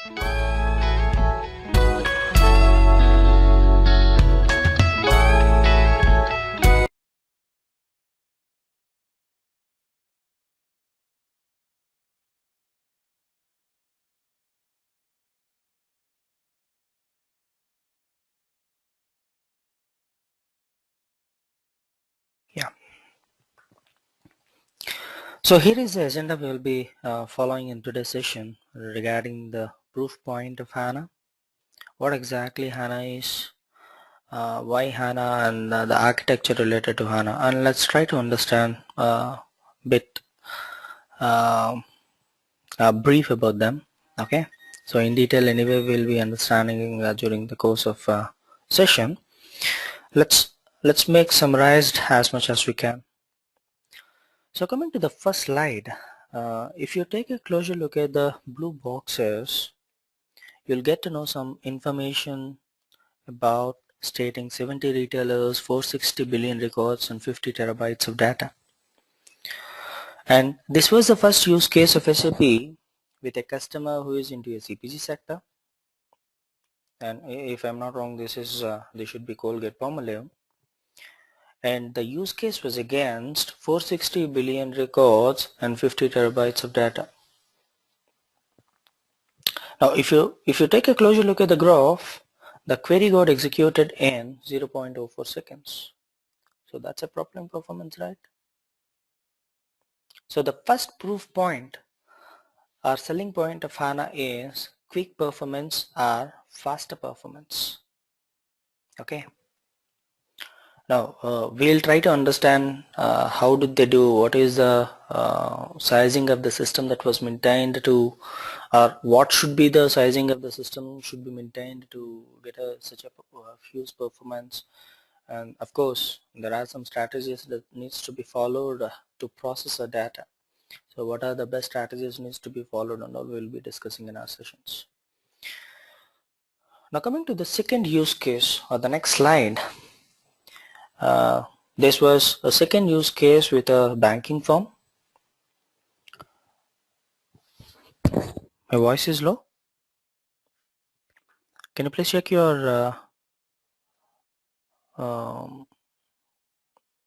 Yeah. So here is the agenda we will be following in today's session regarding the proof point of HANA, what exactly HANA is, why HANA, and the architecture related to HANA, and let's try to understand a bit brief about them. Okay, so in detail anyway we'll be understanding during the course of session. Let's make summarized as much as we can. So coming to the first slide, if you take a closer look at the blue boxes, you'll get to know some information about stating 70 retailers, 460 billion records, and 50 terabytes of data. And this was the first use case of SAP with a customer who is into a CPG sector. And if I'm not wrong, this should be Colgate Palmolive. And the use case was against 460 billion records and 50 terabytes of data. Now if you take a closer look at the graph, the query got executed in 0.04 seconds. So that's a problem performance, right? So the first proof point or selling point of HANA is quick performance or faster performance. Okay. Now we'll try to understand how did they do, what is the sizing of the system that was maintained to, or what should be the sizing of the system should be maintained to get such a huge performance. And of course there are some strategies that needs to be followed to process the data. So what are the best strategies needs to be followed, and all we will be discussing in our sessions. Now coming to the second use case, or the next slide, this was a second use case with a banking firm. My voice is low. Can you please check your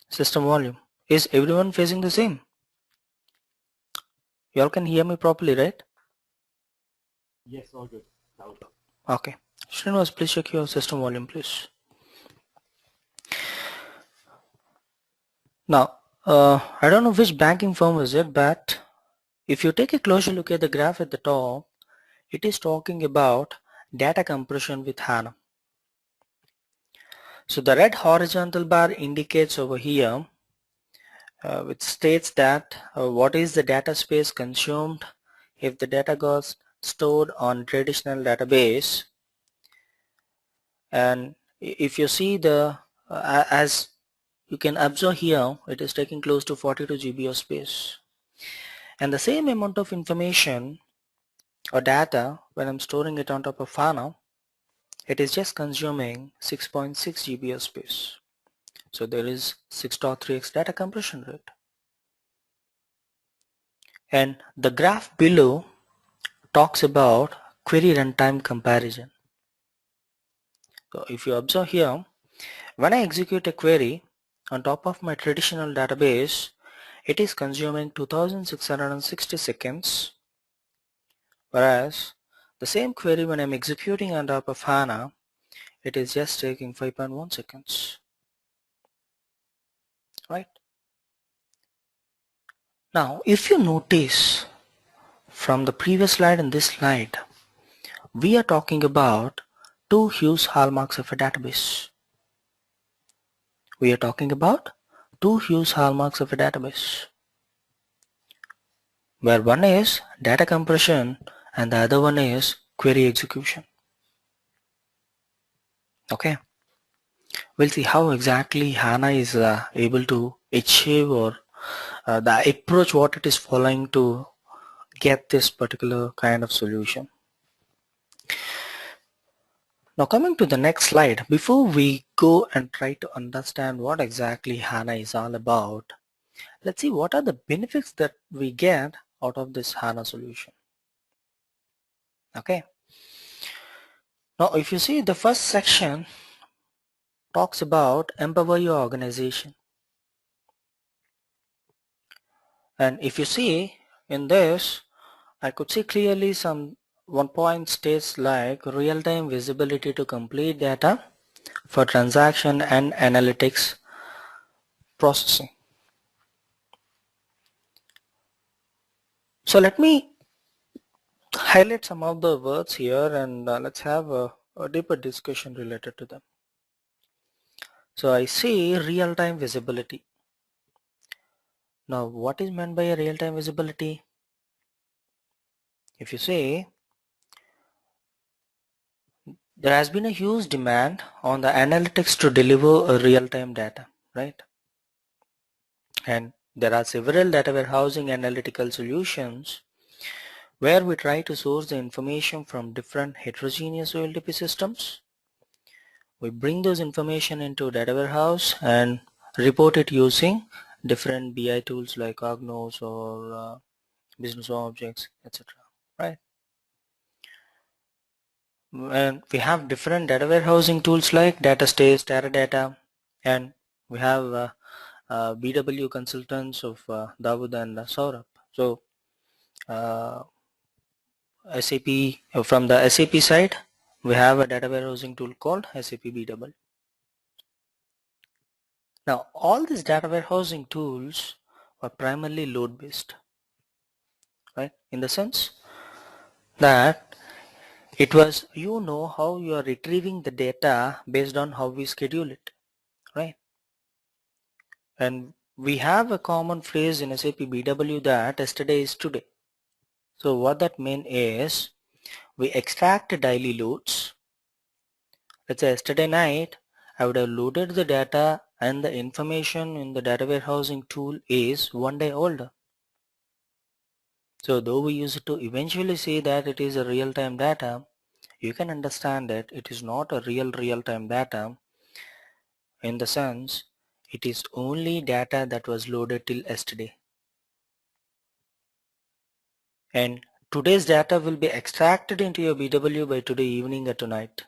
system volume? Is everyone facing the same? You all can hear me properly, right? Yes, all good. Okay. Srinivas, please check your system volume, please. Now, I don't know which banking firm is it, but if you take a closer look at the graph at the top, it is talking about data compression with HANA. So the red horizontal bar indicates over here, which states that what is the data space consumed if the data got stored on traditional database. And if you see the as you can observe here, it is taking close to 42 GB of space, and the same amount of information or data, when I'm storing it on top of HANA, it is just consuming 6.6 GB of space. So there is 6.3x data compression rate. And the graph below talks about query runtime comparison. So if you observe here, when I execute a query on top of my traditional database, it is consuming 2660 seconds, whereas the same query when I'm executing on top of HANA, it is just taking 5.1 seconds, right? Now if you notice from the previous slide and this slide, we are talking about two huge hallmarks of a database. We are talking about two huge hallmarks of a database, where one is data compression and the other one is query execution. Okay, we'll see how exactly HANA is able to achieve, or the approach what it is following to get this particular kind of solution. Now coming to the next slide, before we go and try to understand what exactly HANA is all about, let's see what are the benefits that we get out of this HANA solution. Okay, Now if you see, the first section talks about empower your organization, and if you see in this, I could see clearly one point states like real-time visibility to complete data for transaction and analytics processing. So let me highlight some of the words here, and let's have a deeper discussion related to them. So I see real-time visibility. Now what is meant by a real-time visibility? If you say, there has been a huge demand on the analytics to deliver a real-time data, right? And there are several data warehousing analytical solutions where we try to source the information from different heterogeneous OLTP systems. We bring those information into data warehouse and report it using different BI tools like Cognos or business objects, etc. Right? And we have different data warehousing tools like DataStage, Teradata, and we have BW consultants of Dawood and Saurabh. So SAP, from the SAP side, we have a data warehousing tool called SAP BW. Now all these data warehousing tools are primarily load based, right? In the sense that it was, how you are retrieving the data based on how we schedule it, right? And we have a common phrase in SAP BW that yesterday is today. So what that means is we extract daily loads. Let's say yesterday night I would have loaded the data and the information in the data warehousing tool is one day older. So though we use it to eventually say that it is a real-time data, you can understand that it is not a real-time data, in the sense it is only data that was loaded till yesterday. And today's data will be extracted into your BW by today evening or tonight.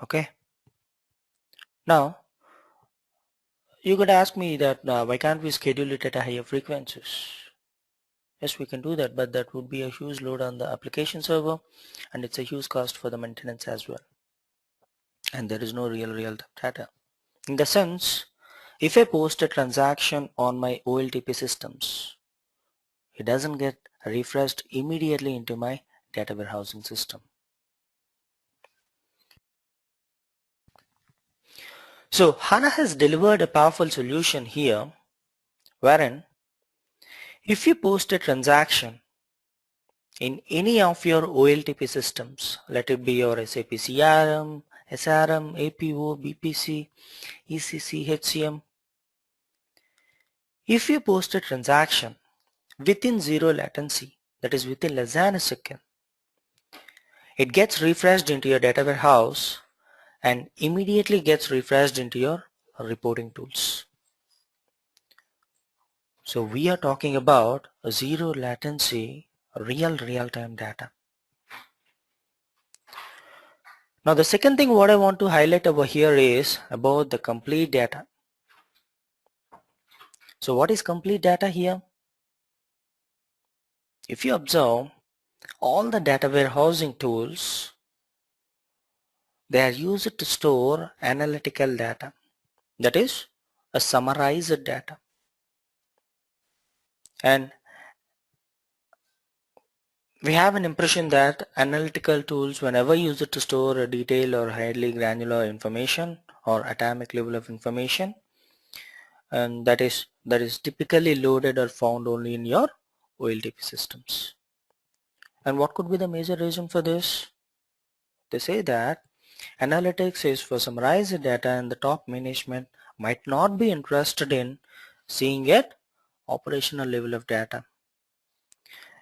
Okay. Now you could ask me that why can't we schedule it at a higher frequencies? Yes, we can do that, but that would be a huge load on the application server, and it's a huge cost for the maintenance as well. And there is no real data. In the sense, if I post a transaction on my OLTP systems, it doesn't get refreshed immediately into my data warehousing system. So HANA has delivered a powerful solution here, wherein if you post a transaction in any of your OLTP systems, let it be your SAP CRM, SRM, APO, BPC, ECC, HCM, if you post a transaction within zero latency, that is within less than a second, it gets refreshed into your data warehouse and immediately gets refreshed into your reporting tools. So we are talking about a zero latency real-time data. Now the second thing what I want to highlight over here is about the complete data. So what is complete data here? If you observe, all the data warehousing tools, they are used to store analytical data, that is a summarized data. And we have an impression that analytical tools, whenever used to store a detailed or highly granular information or atomic level of information, and that is typically loaded or found only in your OLTP systems. And what could be the major reason for this? They say that analytics is for summarized data and the top management might not be interested in seeing at operational level of data.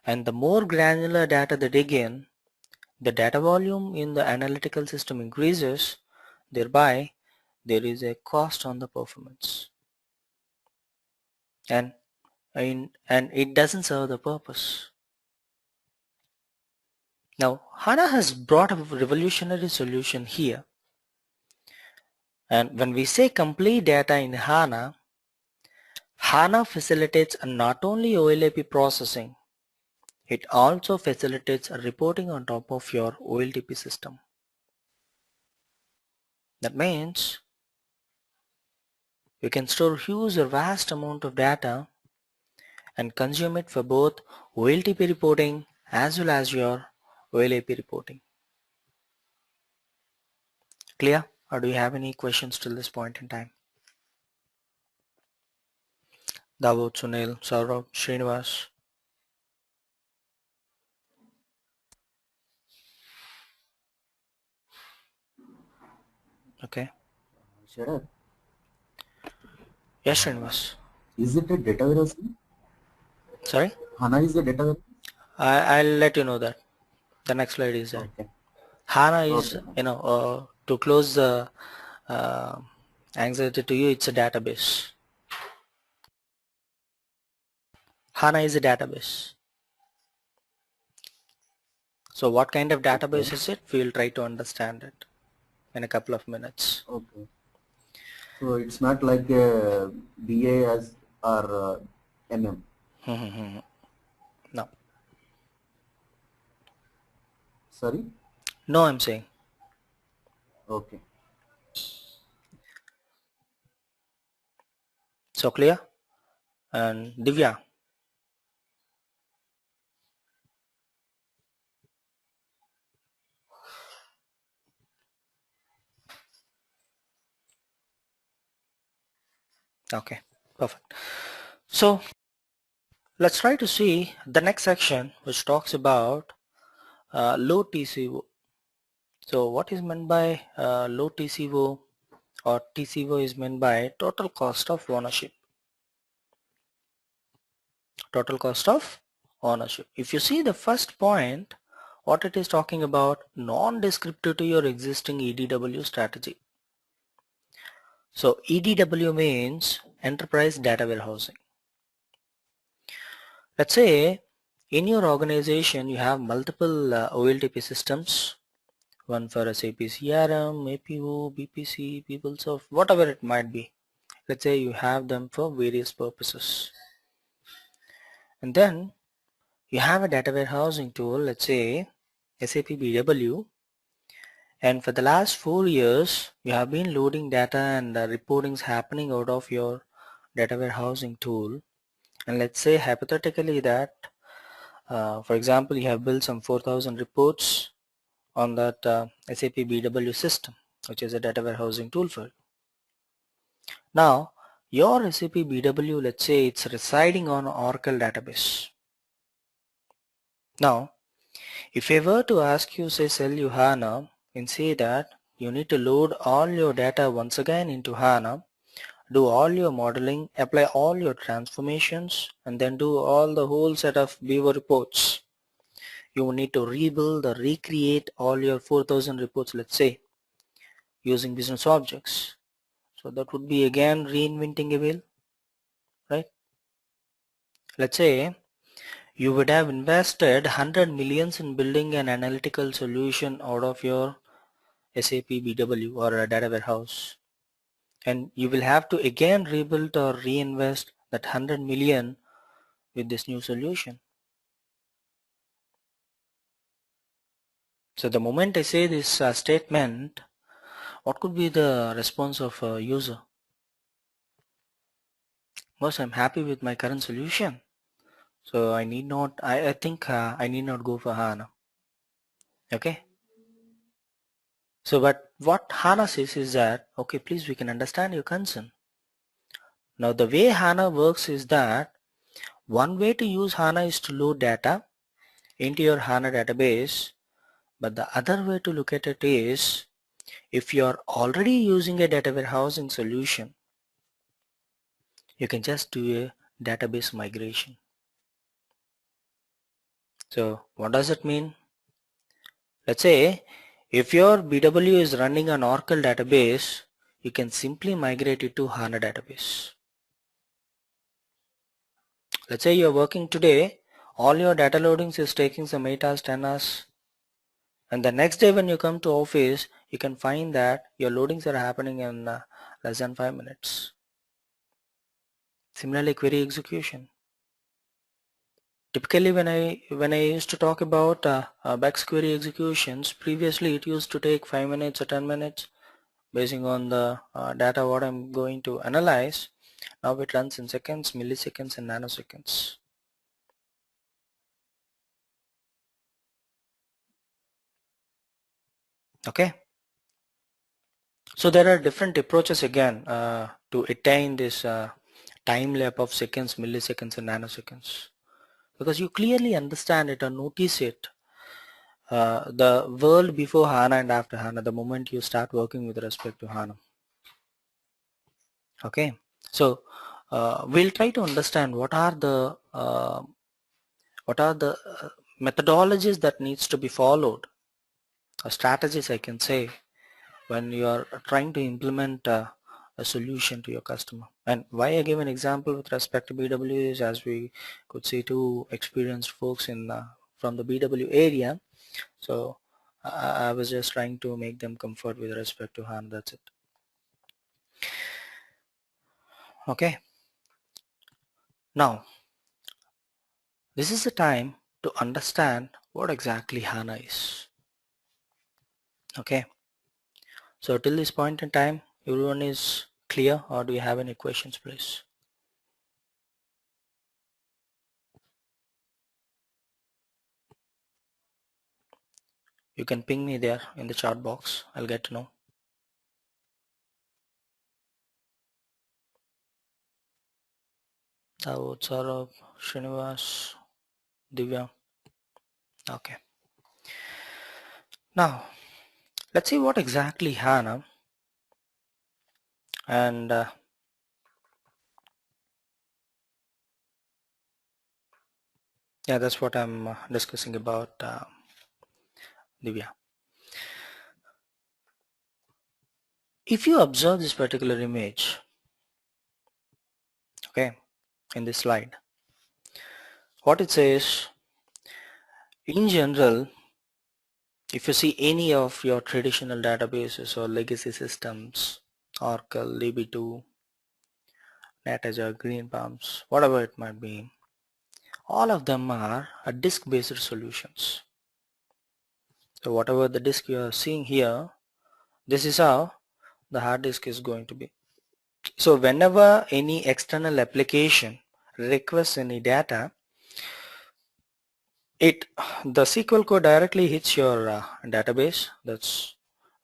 And the more granular data they dig in, the data volume in the analytical system increases, thereby there is a cost on the performance. And it doesn't serve the purpose. Now HANA has brought a revolutionary solution here, and when we say complete data in HANA, HANA facilitates not only OLAP processing, it also facilitates reporting on top of your OLTP system. That means you can store huge or vast amount of data and consume it for both OLTP reporting as well as your OLAP reporting. Clear? Or do you have any questions till this point in time? Davod, Sunil, Saurabh, Srinivas. Okay. Sharad, Yes, Srinivas. is it a data warehouse? Sorry? HANA is a data warehouse? I'll let you know that. The next slide is that. Okay. HANA is, Okay. to close the anxiety to you, it's a database. HANA is a database. So what kind of database Okay. is it? We'll try to understand it in a couple of minutes. Okay. So it's not like a BA as or MM. No. Sorry? No, I'm saying. Okay. So clear? And Divya. Okay, perfect. So let's try to see the next section, which talks about low TCO. So what is meant by low TCO, or TCO is meant by total cost of ownership. Total cost of ownership. If you see the first point, what it is talking about, non-descriptive to your existing EDW strategy. So EDW means enterprise data warehousing. Let's say in your organization you have multiple OLTP systems, one for SAP CRM, APO, BPC, PeopleSoft, whatever it might be. Let's say you have them for various purposes. And then you have a data warehousing tool, let's say SAP BW, and for the last 4 years you have been loading data and reportings happening out of your data warehousing tool. And let's say hypothetically that for example you have built some 4,000 reports on that SAP BW system, which is a data warehousing tool for you. Now your SAP BW, let's say it's residing on Oracle database. Now if I were to ask you, say, sell you HANA and say that you need to load all your data once again into HANA, do all your modeling, apply all your transformations, and then do all the whole set of Beaver reports. You will need to rebuild or recreate all your 4,000 reports, let's say, using business objects. So that would be again reinventing a wheel, right? Let's say you would have invested 100 millions in building an analytical solution out of your SAP BW or a data warehouse, and you will have to again rebuild or reinvest that 100 million with this new solution. So the moment I say this statement, what could be the response of a user? Most I'm happy with my current solution, so I need not, I think I need not go for HANA. Okay. So but what HANA says is that, okay, please, we can understand your concern. Now the way HANA works is that one way to use HANA is to load data into your HANA database, but the other way to look at it is, if you are already using a data warehousing solution, you can just do a database migration. So what does it mean? Let's say if your BW is running an Oracle database, you can simply migrate it to HANA database. Let's say you're working today, all your data loadings is taking some 8 hours, 10 hours. and the next day when you come to office, you can find that your loadings are happening in less than 5 minutes. Similarly, query execution. Typically, when I used to talk about Bex query executions, previously it used to take 5 minutes or 10 minutes basing on the data what I'm going to analyze. Now it runs in seconds, milliseconds, and nanoseconds. Okay, so there are different approaches again to attain this time lap of seconds, milliseconds, and nanoseconds, because you clearly understand it or notice it, the world before HANA and after HANA, the moment you start working with respect to HANA. Okay, so we'll try to understand what are the methodologies that needs to be followed, or strategies I can say, when you are trying to implement a solution to your customer. And why I give an example with respect to BW is, as we could see two experienced folks in from the BW area, so I was just trying to make them comfort with respect to HANA, that's it. Okay, now this is the time to understand what exactly HANA is. Okay, so till this point in time, everyone is clear, or do you have any questions, please? You can ping me there in the chat box. I'll get to know. Dawood, Saurabh, Srinivas, Divya. Okay. Now, let's see what exactly HANA, and yeah, that's what I'm discussing about, Divya. If you observe this particular image, okay, in this slide, what it says, in general, if you see any of your traditional databases or legacy systems, Oracle, DB2, NetAgile, Green Palms, whatever it might be, all of them are disk-based solutions. So whatever the disk you are seeing here, this is how the hard disk is going to be. So whenever any external application requests any data, the SQL code directly hits your database. That's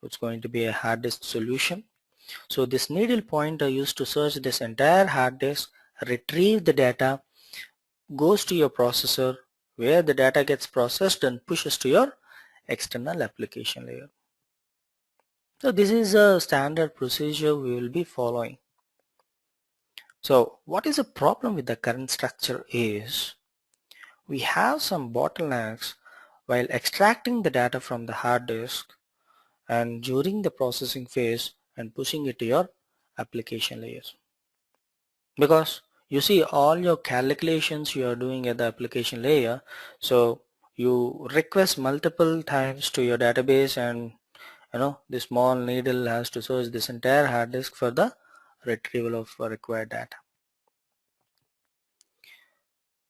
it's going to be a hard disk solution. So this needle pointer used to search this entire hard disk, retrieve the data, goes to your processor, where the data gets processed and pushes to your external application layer. So this is a standard procedure we will be following. So what is the problem with the current structure is, we have some bottlenecks while extracting the data from the hard disk and during the processing phase and pushing it to your application layers. Because you see, all your calculations you are doing at the application layer, so you request multiple times to your database, and the small needle has to search this entire hard disk for the retrieval of required data.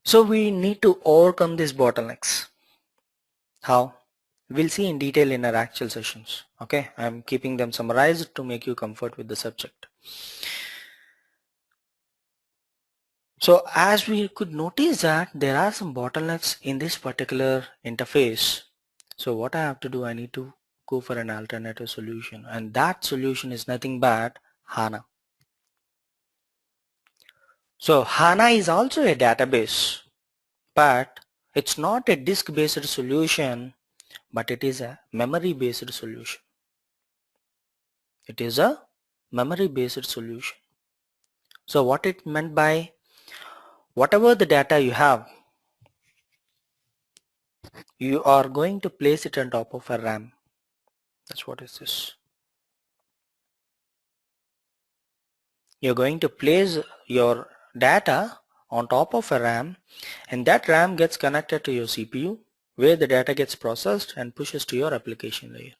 So we need to overcome these bottlenecks. How? We'll see in detail in our actual sessions. Okay, I'm keeping them summarized to make you comfort with the subject. So as we could notice that there are some bottlenecks in this particular interface. So what I have to do, I need to go for an alternative solution, and that solution is nothing but HANA. So HANA is also a database, but it's not a disk-based solution, but it is a memory-based solution. It is a memory-based solution. So what it meant by, whatever the data you have, you are going to place it on top of a RAM. That's what is this. You're going to place your data on top of a RAM, and that RAM gets connected to your CPU, where the data gets processed and pushes to your application layer.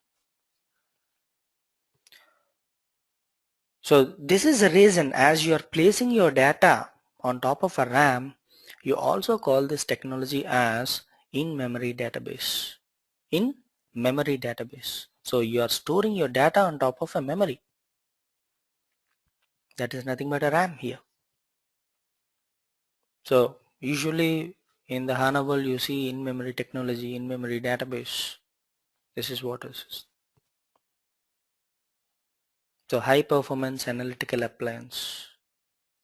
So this is the reason, as you are placing your data on top of a RAM, you also call this technology as in-memory database. In-memory database. So you are storing your data on top of a memory. That is nothing but a RAM here. So usually in the HANA world you see in-memory technology, in-memory database. This is what it is. So high performance analytical appliance,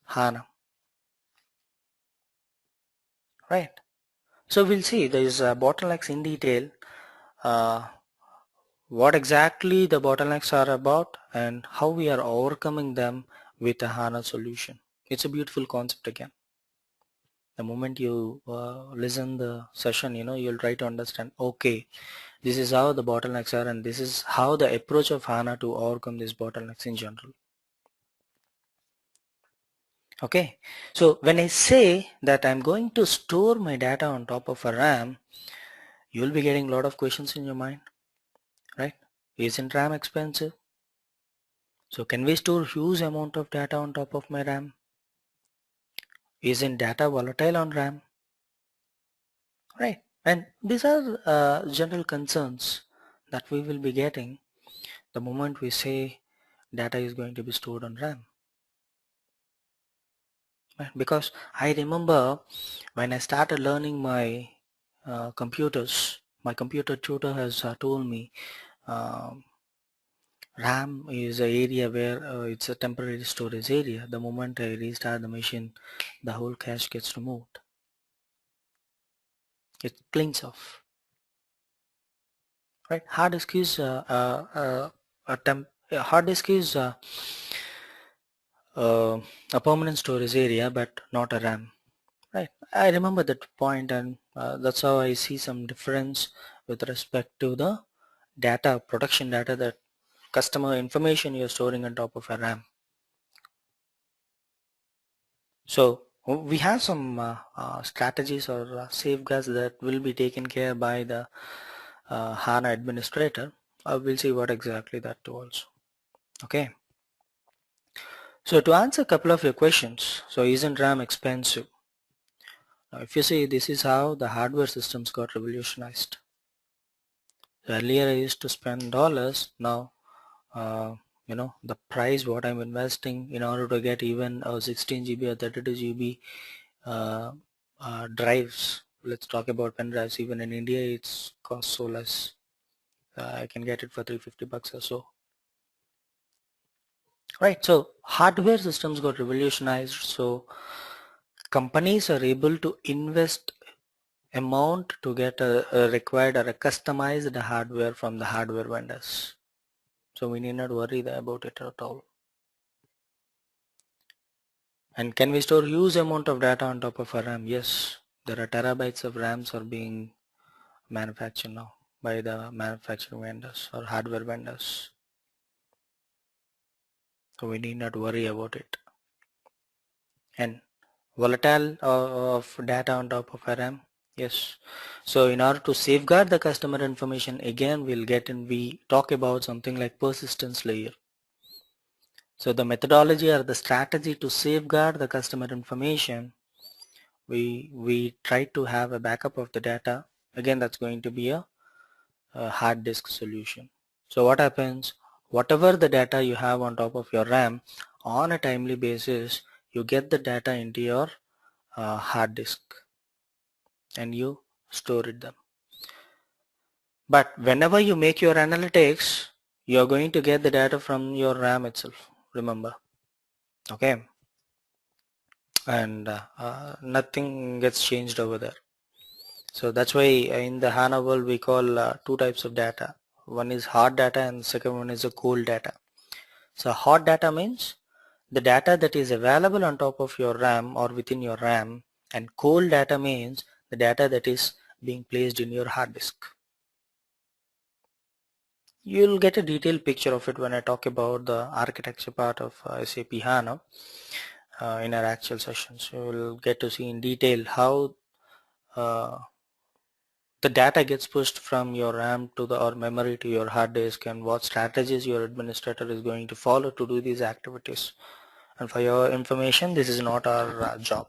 HANA, right? So we'll see these bottlenecks in detail, what exactly the bottlenecks are about and how we are overcoming them with a HANA solution. It's a beautiful concept again. The moment you listen the session, you'll try to understand, okay, this is how the bottlenecks are and this is how the approach of HANA to overcome these bottlenecks in general. Okay, so when I say that I'm going to store my data on top of a RAM, you'll be getting a lot of questions in your mind, right? Isn't RAM expensive? So can we store huge amount of data on top of my RAM? Isn't data volatile on RAM? Right, and these are general concerns that we will be getting the moment we say data is going to be stored on RAM. Right? Because I remember when I started learning my computers, my computer tutor has told me RAM is an area where it's a temporary storage area. The moment I restart the machine, the whole cache gets removed. It cleans off. Right? Hard disk is hard disk is a permanent storage area, but not a RAM. Right. I remember that point, and that's how I see some difference with respect to the data, production data, that customer information you're storing on top of a RAM. So we have some strategies or safeguards that will be taken care by the HANA administrator. We'll see what exactly that do also. Okay. So to answer a couple of your questions, so isn't RAM expensive? Now if you see, this is how the hardware systems got revolutionized. Earlier I used to spend dollars, now the price what I'm investing in order to get even a 16 GB or 32 GB drives. Let's talk about pen drives. Even in India it's cost so less. I can get it for $350 or so. Right, so hardware systems got revolutionized, so companies are able to invest amount to get a required or a customized hardware from the hardware vendors. So we need not worry about it at all. And can we store huge amount of data on top of a RAM? Yes, there are terabytes of RAMs are being manufactured now by the manufacturing vendors or hardware vendors. So we need not worry about it. And volatile of data on top of a RAM? Yes. So in order to safeguard the customer information, again we talk about something like persistence layer. So the methodology or the strategy to safeguard the customer information, we try to have a backup of the data. Again, that's going to be a hard disk solution. So what happens, whatever the data you have on top of your RAM, on a timely basis you get the data into your hard disk and you store it them. But whenever you make your analytics, you're going to get the data from your RAM itself, remember. Okay, and nothing gets changed over there. So that's why in the HANA world we call two types of data. One is hard data and the second one is a cold data. So hard data means the data that is available on top of your RAM or within your RAM, and cold data means the data that is being placed in your hard disk. You'll get a detailed picture of it when I talk about the architecture part of SAP HANA in our actual sessions. You will get to see in detail how the data gets pushed from your RAM to the or memory to your hard disk, and what strategies your administrator is going to follow to do these activities. And for your information, this is not our job.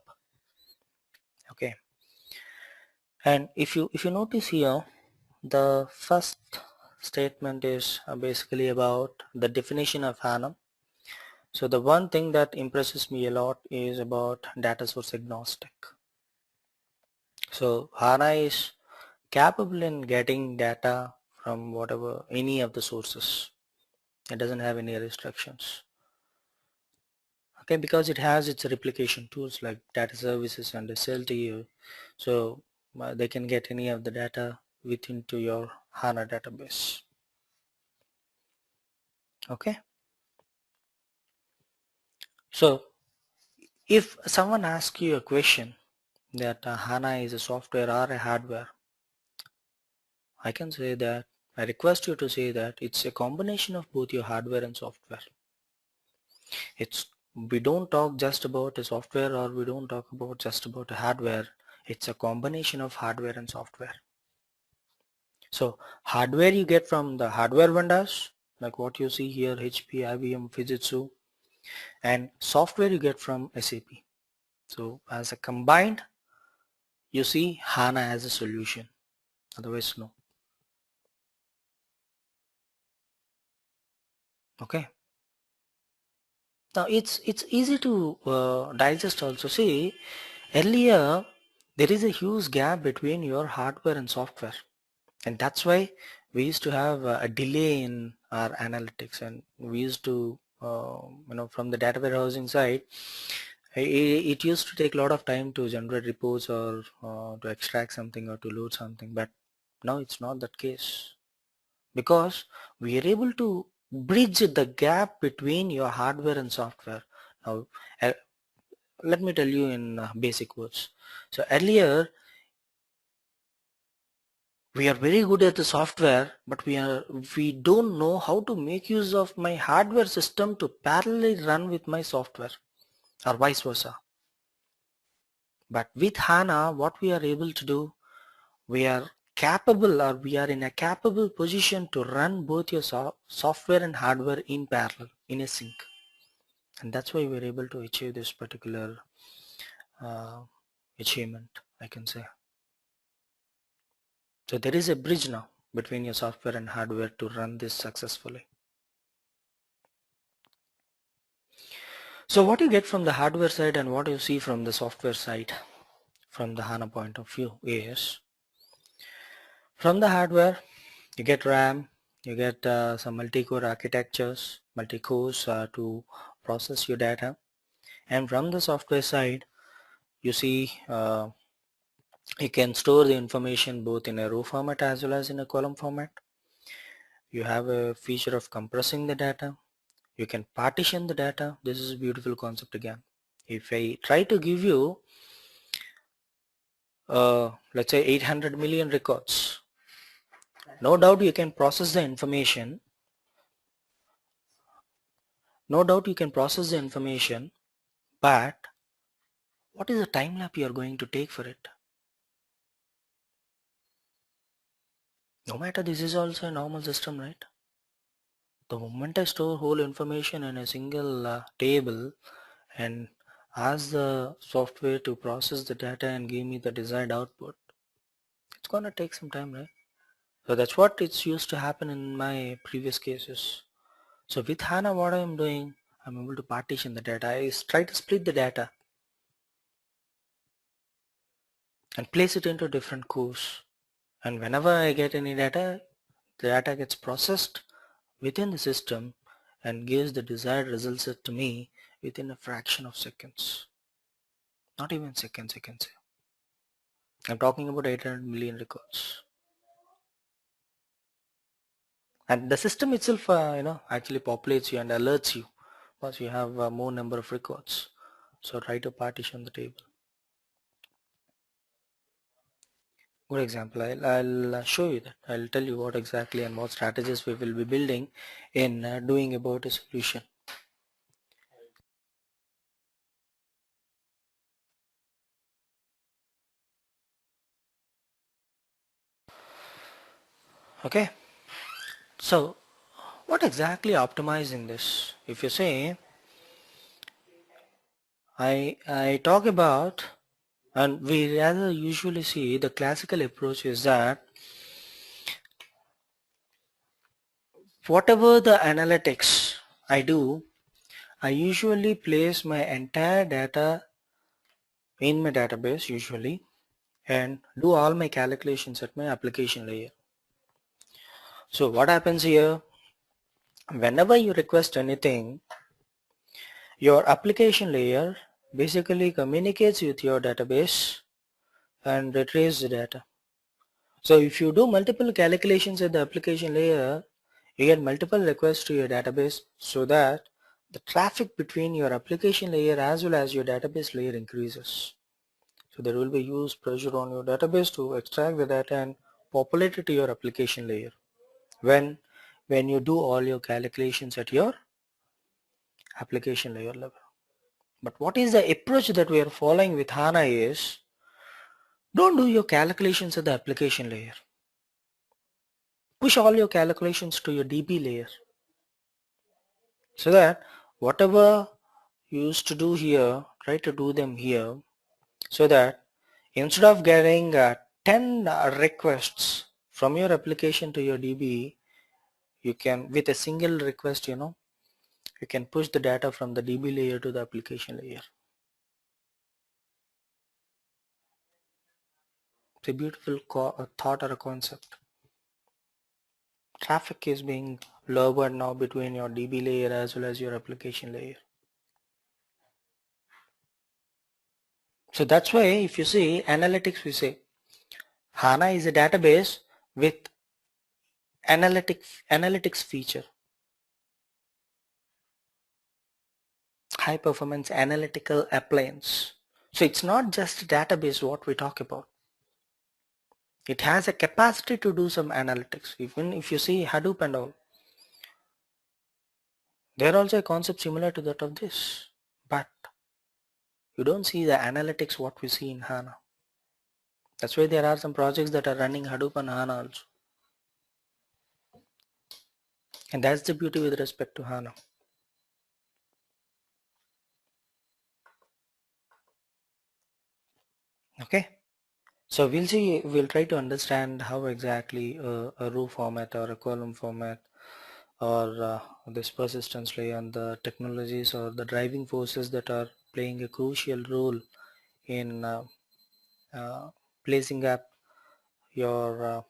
Okay. And if you notice here, the first statement is basically about the definition of HANA. So the one thing that impresses me a lot is about data source agnostic. So HANA is capable in getting data from whatever, any of the sources. It doesn't have any restrictions. Okay, because it has its replication tools like data services and SLTU. So they can get any of the data within to your HANA database. Okay. So if someone asks you a question that HANA is a software or a hardware, I can say that I request you to say that it's a combination of both your hardware and software. We don't talk just about a software, or we don't talk about just about a hardware. It's a combination of hardware and software. So hardware you get from the hardware vendors, like what you see here, HP, IBM, Fujitsu, and software you get from SAP. So as a combined, you see HANA as a solution, otherwise no. Okay. Now it's easy to digest also. See, earlier there is a huge gap between your hardware and software, and that's why we used to have a delay in our analytics, and we used to from the data warehousing side, it used to take a lot of time to generate reports or to extract something or to load something, but now it's not that case, because we are able to bridge the gap between your hardware and software. Now uh, let me tell you in basic words. So earlier we are very good at the software, but we don't know how to make use of my hardware system to parallelly run with my software, or vice versa. But with HANA, what we are able to do, we are capable, or we are in a capable position to run both your software and hardware in parallel, in a sync. And that's why we're able to achieve this particular uh, achievement, I can say. So there is a bridge now between your software and hardware to run this successfully. So what you get from the hardware side and what you see from the software side from the HANA point of view is, from the hardware you get RAM, you get some multi-core architectures, multi-cores to process your data, and from the software side you see you can store the information both in a row format as well as in a column format. You have a feature of compressing the data. You can partition the data. This is a beautiful concept again. If I try to give you let's say 800 million records, no doubt you can process the information. No doubt you can process the information, but what is the time lap you are going to take for it? No matter, this is also a normal system, right? The moment I store whole information in a single table and ask the software to process the data and give me the desired output, it's gonna take some time, right? So that's what it's used to happen in my previous cases. So with HANA, what I'm doing, I'm able to partition the data. I try to split the data and place it into different cores. And whenever I get any data, the data gets processed within the system and gives the desired results to me within a fraction of seconds. Not even seconds, I can say. I'm talking about 800 million records. And the system itself, actually populates you and alerts you once you have more number of records. So try to partition the table. Good example. I'll show you that. I'll tell you what exactly and what strategies we will be building in doing about a solution. Okay, so what exactly optimizing this? If you say I talk about, and we rather usually see the classical approach is that whatever the analytics I do, I usually place my entire data in my database usually and do all my calculations at my application layer. So what happens here, whenever you request anything, your application layer basically communicates with your database and retrieves the data. So if you do multiple calculations at the application layer, you get multiple requests to your database, so that the traffic between your application layer as well as your database layer increases. So there will be huge pressure on your database to extract the data and populate it to your application layer when you do all your calculations at your application layer level. But what is the approach that we are following with HANA is, don't do your calculations at the application layer. Push all your calculations to your DB layer, so that whatever you used to do here, try to do them here, so that instead of getting 10 requests from your application to your DB, you can, with a single request, you can push the data from the DB layer to the application layer. It's a beautiful thought or a concept. Traffic is being lowered now between your DB layer as well as your application layer. So that's why if you see analytics, we say HANA is a database with analytics feature, high performance analytical appliance. So it's not just a database what we talk about. It has a capacity to do some analytics. Even if you see Hadoop and all, they're also a concept similar to that of this, but you don't see the analytics what we see in HANA. That's why there are some projects that are running Hadoop and HANA also. And that's the beauty with respect to HANA. Okay, so we'll try to understand how exactly a row format or a column format or this persistence layer and the technologies or the driving forces that are playing a crucial role in uh, placing up your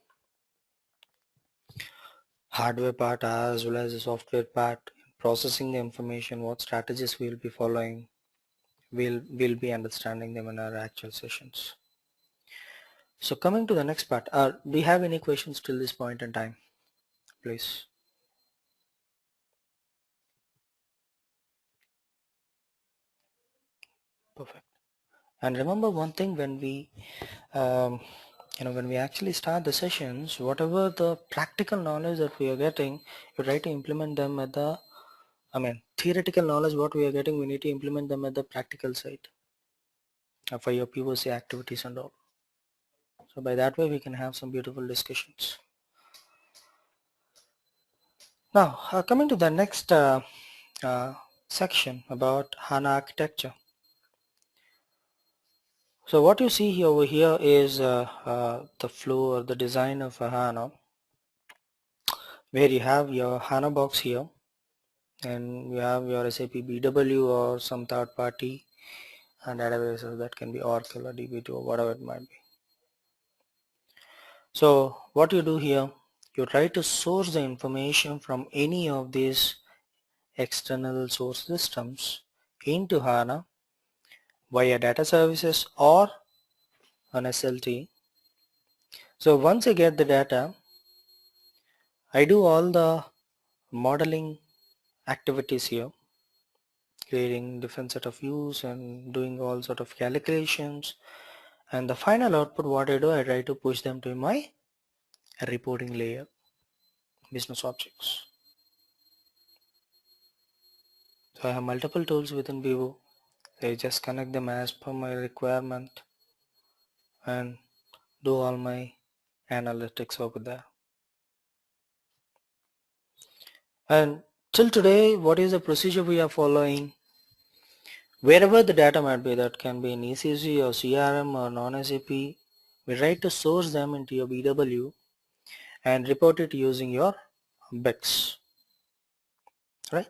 hardware part as well as the software part, processing the information, what strategies we'll be following. We'll be understanding them in our actual sessions. So coming to the next part, do you have any questions till this point in time, please? Perfect. And remember one thing, when we when we actually start the sessions, whatever the practical knowledge that we are getting, you try to implement them at the, theoretical knowledge what we are getting, we need to implement them at the practical side for your POC activities and all. So by that way we can have some beautiful discussions. Now coming to the next section about HANA architecture. So what you see here over here is the flow or the design of a HANA, where you have your HANA box here and you have your SAP BW or some third party and databases that can be Oracle or DB2 or whatever it might be. So what you do here, you try to source the information from any of these external source systems into HANA via data services or an SLT. So once I get the data, I do all the modeling activities here, creating different set of views and doing all sort of calculations, and the final output what I do, I try to push them to my reporting layer, business objects. So I have multiple tools within Vivo. I just connect them as per my requirement and do all my analytics over there. And till today, what is the procedure we are following? Wherever the data might be, that can be in ECC or CRM or non-SAP, we try to source them into your BW and report it using your BEX, right?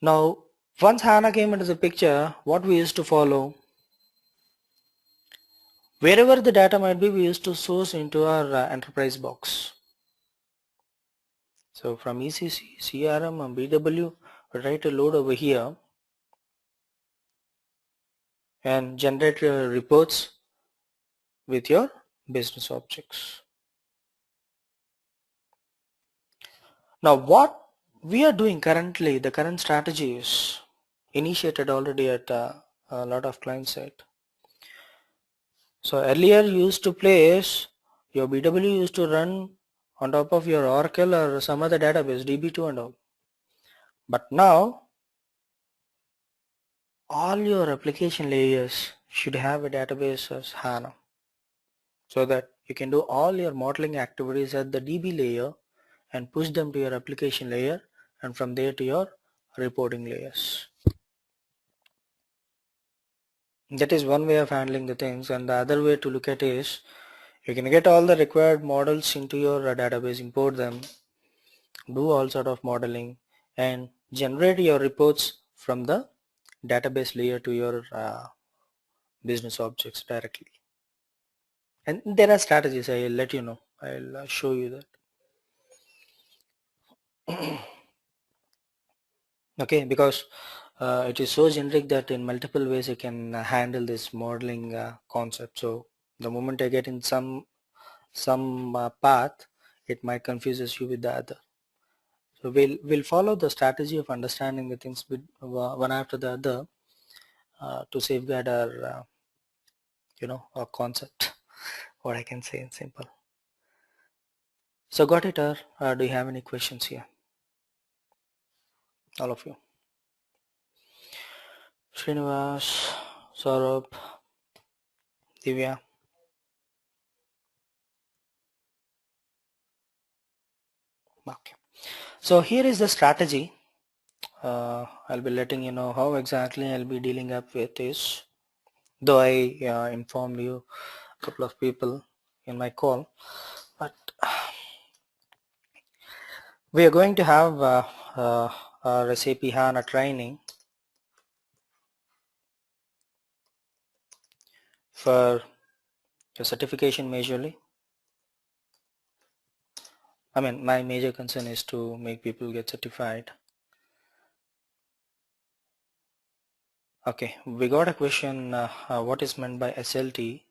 Now, once HANA came into the picture, what we used to follow, wherever the data might be, we used to source into our enterprise box. So from ECC, CRM and BW, we try to load over here and generate your reports with your business objects. Now what we are doing currently, the current strategy is initiated already at a lot of client side. So earlier you used to place your BW used to run on top of your Oracle or some other database, DB2 and all. But now all your application layers should have a database as HANA, so that you can do all your modeling activities at the DB layer and push them to your application layer, and from there to your reporting layers. That is one way of handling the things, and the other way to look at is you can get all the required models into your database, import them, do all sort of modeling and generate your reports from the database layer to your business objects directly. And there are strategies, I'll let you know, I'll show you that. Okay, because it is so generic that in multiple ways you can handle this modeling concept. So the moment I get in some path, it might confuses you with the other. So we'll follow the strategy of understanding the things with one after the other to safeguard our our concept. What I can say in simple. So got it, or do you have any questions here? All of you. Srinivas, Saurabh, Divya. Okay. So here is the strategy. I'll be letting you know how exactly I'll be dealing up with this. Though I informed you a couple of people in my call, but we are going to have our SAP HANA training for your certification majorly. I mean, my major concern is to make people get certified. Okay, we got a question, what is meant by SLT?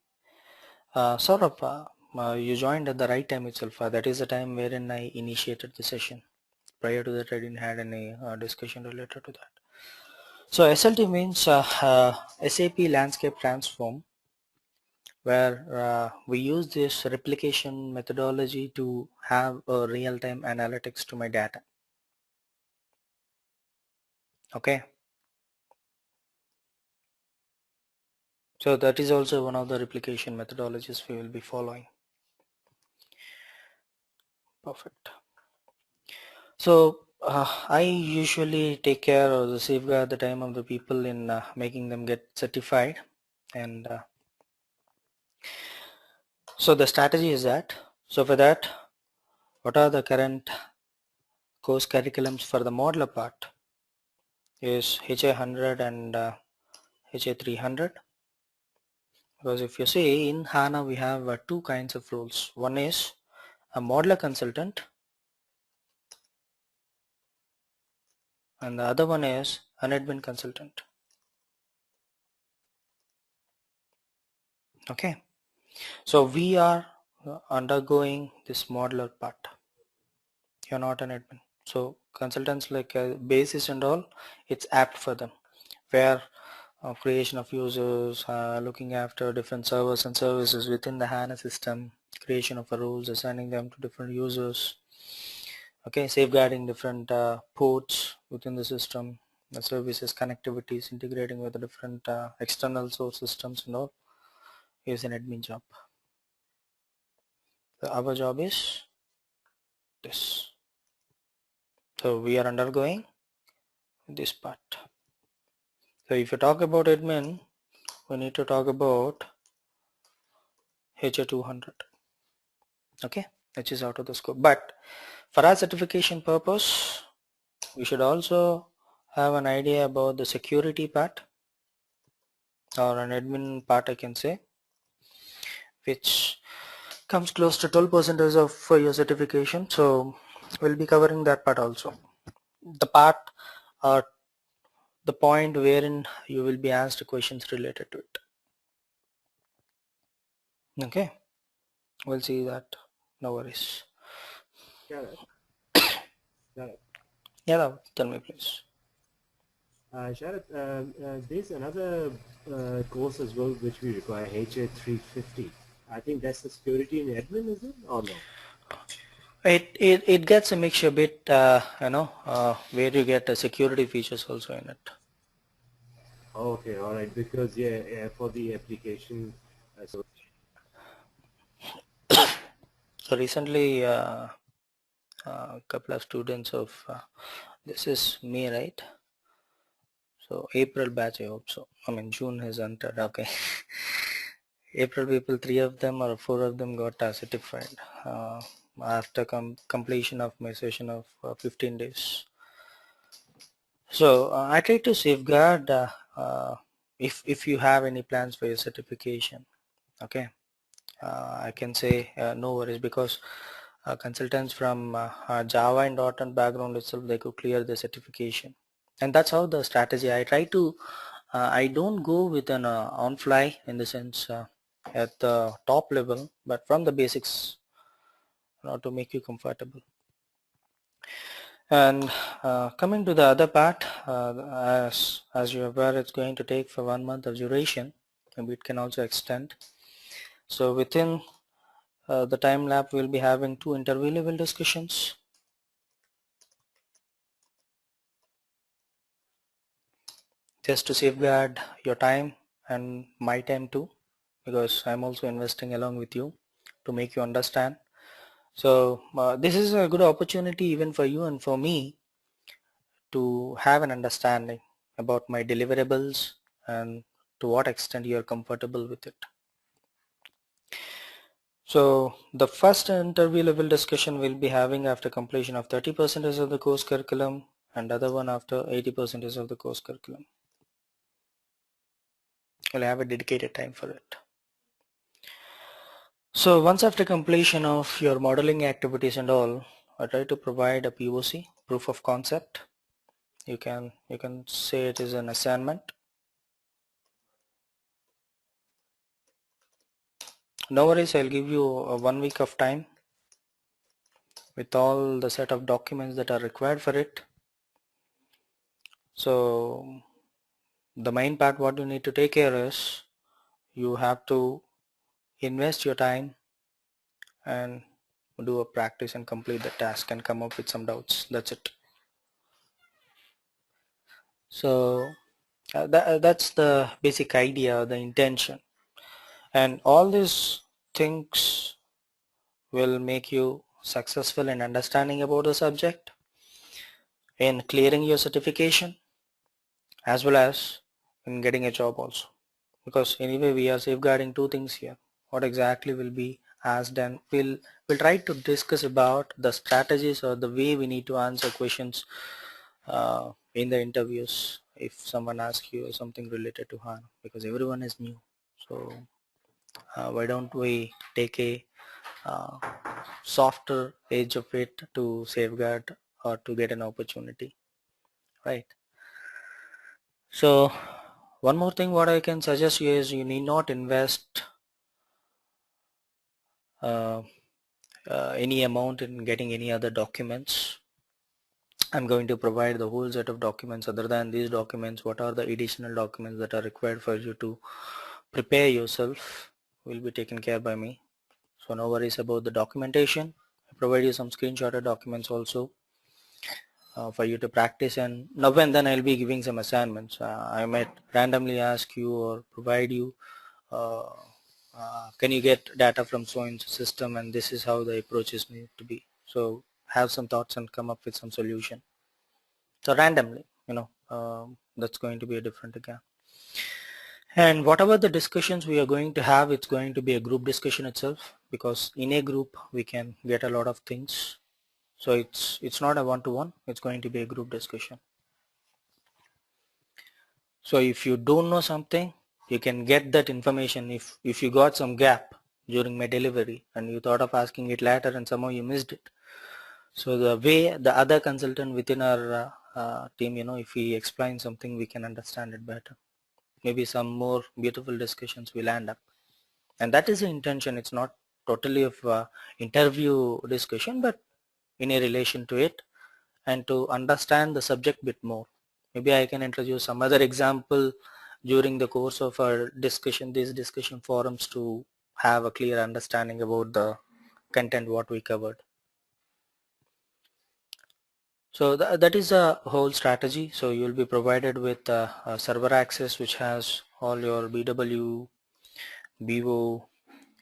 Saurabh, you joined at the right time itself. That is the time wherein I initiated the session. Prior to that, I didn't had any discussion related to that. So SLT means SAP Landscape Transform, where we use this replication methodology to have a real-time analytics to my data. Okay. So that is also one of the replication methodologies we will be following. Perfect. So I usually take care of the safeguard the time of the people in making them get certified, and so the strategy is that. So for that, what are the current course curriculums for the modular part is HA100 and HA300. Because if you see in HANA we have two kinds of roles. One is a modeler consultant and the other one is an admin consultant. Okay, so we are undergoing this modeler part. You're not an admin. So consultants like basis and all, it's apt for them, where creation of users, looking after different servers and services within the HANA system, creation of rules, assigning them to different users, okay, safeguarding different ports within the system, the services, connectivities, integrating with the different external source systems and all is an admin job. So our job is this. So we are undergoing this part. So if you talk about admin, we need to talk about HA200, okay, which is out of the scope. But for our certification purpose, we should also have an idea about the security part, or an admin part I can say, which comes close to 12% of your certification. So we'll be covering that part also. The part or the point wherein you will be asked questions related to it. Okay, we'll see that. No worries. Sharad, Sharad, Yeah, tell me please. Sharad, there's another course as well which we require, HA350. I think that's the security in admin, is it, or no? It gets a mixture bit, where you get security features also in it. Okay, all right, because yeah, for the application, so So recently, a couple of students of this is me, right? So April batch, I hope so. I mean June has entered. Okay. April people, 3 of them or 4 of them got certified after completion of my session of 15 days. So I try to safeguard if you have any plans for your certification. Okay, I can say no worries, because consultants from Java and .NET background itself, they could clear the certification, and that's how the strategy I try to. I don't go with an on fly in the sense at the top level, but from the basics, to make you comfortable. And coming to the other part, as you're aware, it's going to take for 1 month of duration, and it can also extend. So within the time lab, we'll be having 2 interview level discussions. Just to safeguard your time and my time too, because I'm also investing along with you to make you understand. So this is a good opportunity even for you and for me to have an understanding about my deliverables and to what extent you are comfortable with it. So the first interview level discussion we'll be having after completion of 30% of the course curriculum, and other one after 80% of the course curriculum. You'll have a dedicated time for it. So once after completion of your modeling activities and all, I try to provide a POC, proof of concept. You can say it is an assignment. No worries, I'll give you 1 week of time with all the set of documents that are required for it. So the main part what you need to take care is you have to invest your time and do a practice and complete the task and come up with some doubts. That's it. So that's the basic idea, the intention, and all these things will make you successful in understanding about the subject, in clearing your certification, as well as in getting a job also. Because anyway we are safeguarding 2 things here. What exactly will be asked, and we'll try to discuss about the strategies or the way we need to answer questions in the interviews if someone asks you something related to HANA, because everyone is new. So why don't we take a uh, softer edge of it to safeguard or to get an opportunity, right? So one more thing what I can suggest you is you need not invest uh, any amount in getting any other documents. I'm going to provide the whole set of documents. Other than these documents, what are the additional documents that are required for you to prepare yourself will be taken care by me. So no worries about the documentation. I provide you some screenshotted documents also for you to practice, and now and then I'll be giving some assignments. I might randomly ask you or provide you uh, can you get data from so and so system, and this is how the approach is need to be. So have some thoughts and come up with some solution. So randomly, that's going to be a different again. And whatever the discussions we are going to have, it's going to be a group discussion itself, because in a group we can get a lot of things. So it's not a one-to-one, it's going to be a group discussion. So if you don't know something, you can get that information. If you got some gap during my delivery and you thought of asking it later and somehow you missed it, so the way the other consultant within our team, if he explains something, we can understand it better. Maybe some more beautiful discussions will end up, and that is the intention. It's not totally of interview discussion, but in a relation to it, and to understand the subject bit more. Maybe I can introduce some other example during the course of our discussion, these discussion forums, to have a clear understanding about the content what we covered. So that is a whole strategy. So you will be provided with a server access which has all your BW, BO,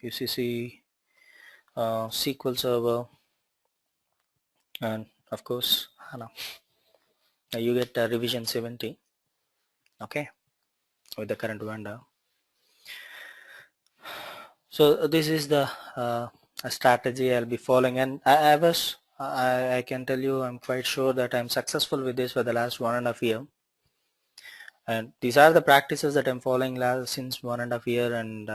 UCC, SQL Server, and of course HANA. You get revision 70, okay, with the current vendor. So this is the strategy I'll be following, and I can tell you, I'm quite sure that I'm successful with this for the last 1.5 years. And these are the practices that I'm following since 1.5 years, and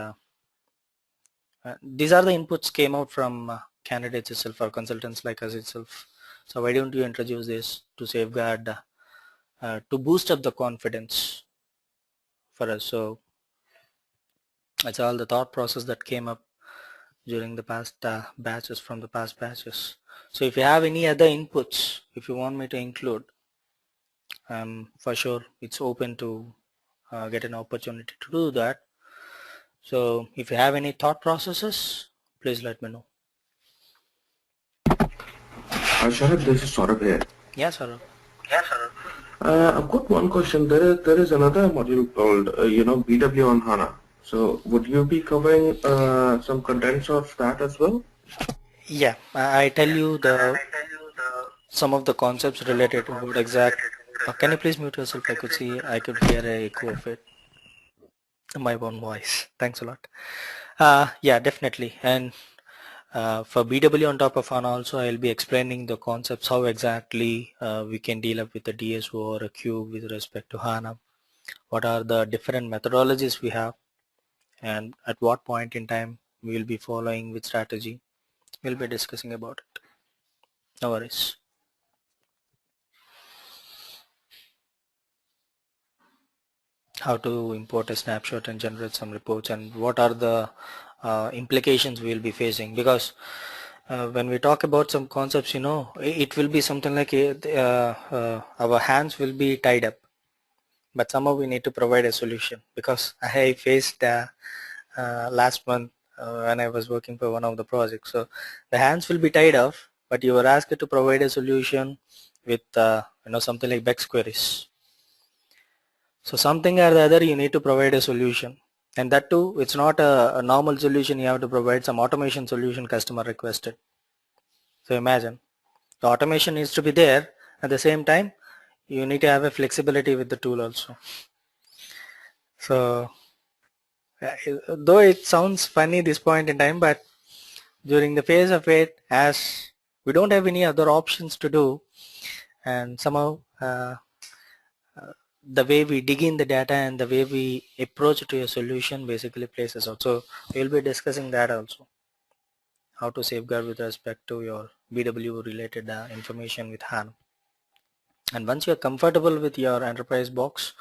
these are the inputs came out from candidates itself or consultants like us itself. So why don't you introduce this to safeguard, to boost up the confidence for us. So that's all the thought process that came up during the past batches, from the past batches. So if you have any other inputs, if you want me to include, for sure it's open to get an opportunity to do that. So if you have any thought processes, please let me know. Sharad, this is Saurabh here. Yes, sir. I've got one question. There is another module called BW on HANA. So would you be covering some contents of that as well? Yeah, I tell you some of the concepts related to what exact. Can you please mute yourself? I could hear a echo of it, my own voice. Thanks a lot. Yeah, definitely. And for BW on top of HANA also, I'll be explaining the concepts, how exactly we can deal up with the DSO or a cube with respect to HANA. What are the different methodologies we have, and at what point in time we will be following which strategy. We'll be discussing about it. No worries. How to import a snapshot and generate some reports, and what are the implications we'll be facing, because when we talk about some concepts, it will be something like our hands will be tied up, but somehow we need to provide a solution, because I faced last month when I was working for one of the projects. So the hands will be tied off, but you were asked to provide a solution with something like Bex queries. So something or the other you need to provide a solution, and that too, it's not a normal solution. You have to provide some automation solution customer requested. So imagine, the automation needs to be there, at the same time you need to have a flexibility with the tool also. So though it sounds funny this point in time, but during the phase of it, as we don't have any other options to do, and somehow the way we dig in the data and the way we approach to a solution basically plays us out. So we'll be discussing that also, how to safeguard with respect to your BW related information with HANA. And once you're comfortable with your enterprise box,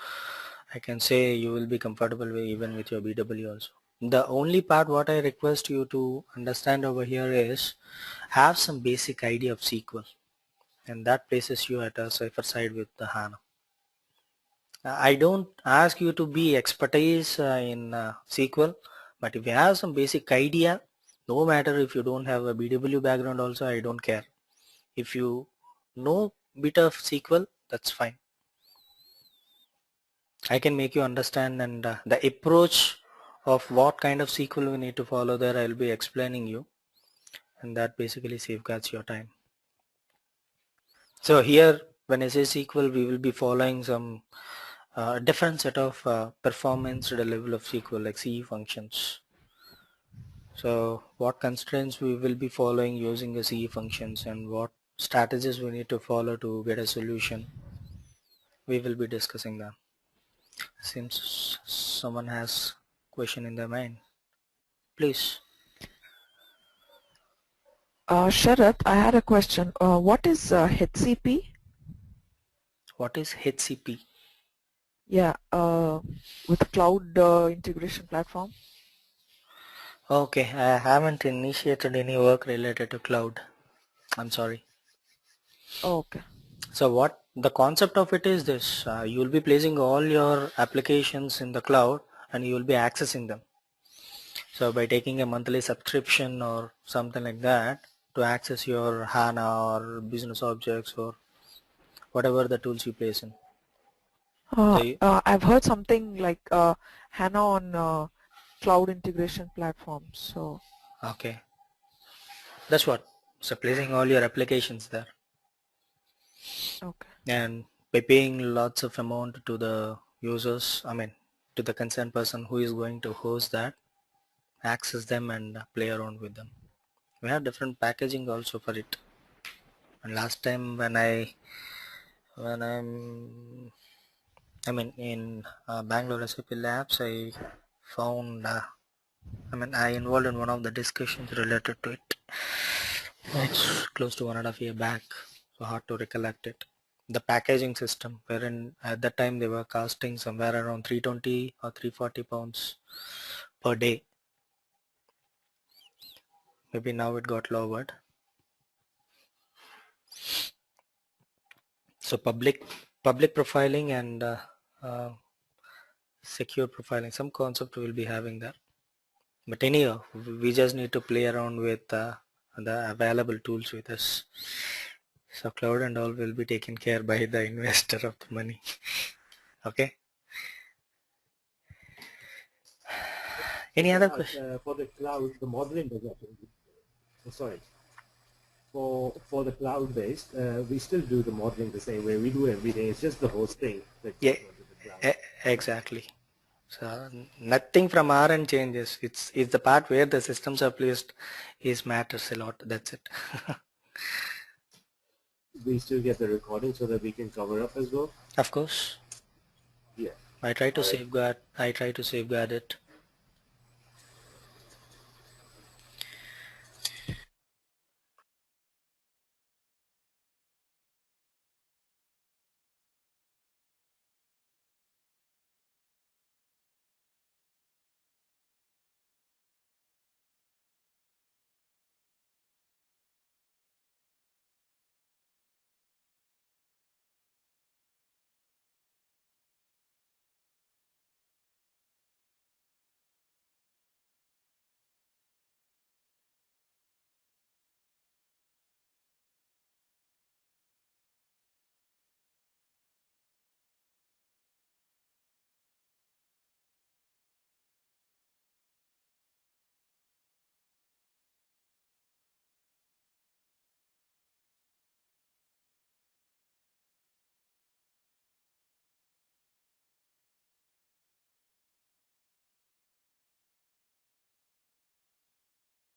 I can say you will be comfortable even with your BW also. The only part what I request you to understand over here is have some basic idea of SQL, and that places you at a safer side with the HANA. I don't ask you to be expertise in SQL, but if you have some basic idea, no matter if you don't have a BW background also, I don't care. If you know bit of SQL, that's fine. I can make you understand, and the approach of what kind of SQL we need to follow there, I'll be explaining you, and that basically safeguards your time. So here when I say SQL, we will be following some different set of performance at a level of SQL, like CE functions. So what constraints we will be following using the CE functions, and what strategies we need to follow to get a solution, we will be discussing them. Seems someone has question in their mind. Please. Sharath, I had a question. What is HCP? What is HCP? Yeah, with cloud integration platform. Okay, I haven't initiated any work related to cloud. I'm sorry. Oh, okay. So what the concept of it is this, you will be placing all your applications in the cloud and you will be accessing them. So by taking a monthly subscription or something like that to access your HANA or business objects or whatever the tools you place in. So I've heard something like HANA on cloud integration platform. So okay, that's what. So placing all your applications there. okay. And by paying lots of amount to the users, I mean to the concerned person who is going to host that, access them and play around with them. We have different packaging also for it. And last time when I'm in Bangalore SAP labs, I found I involved in one of the discussions related to it. It's close to 1.5 years back, so hard to recollect it. The packaging system, wherein at that time they were costing somewhere around 320 or 340 pounds per day. Maybe now it got lowered. So public profiling and secure profiling, some concept will be having that. But anyhow, we just need to play around with the available tools with us. So cloud and all will be taken care by the investor of the money. Okay. Any other question? For the cloud, the modeling does that. Oh, sorry. For the cloud-based, we still do the modeling the same way. We do everything. It's just the hosting that Yeah, goes onto the cloud. exactly. So nothing from our end changes. It's the part where the systems are placed is matters a lot. That's it. We still get the recording so that we can cover up as well. Of course. Yeah. I try to safeguard it.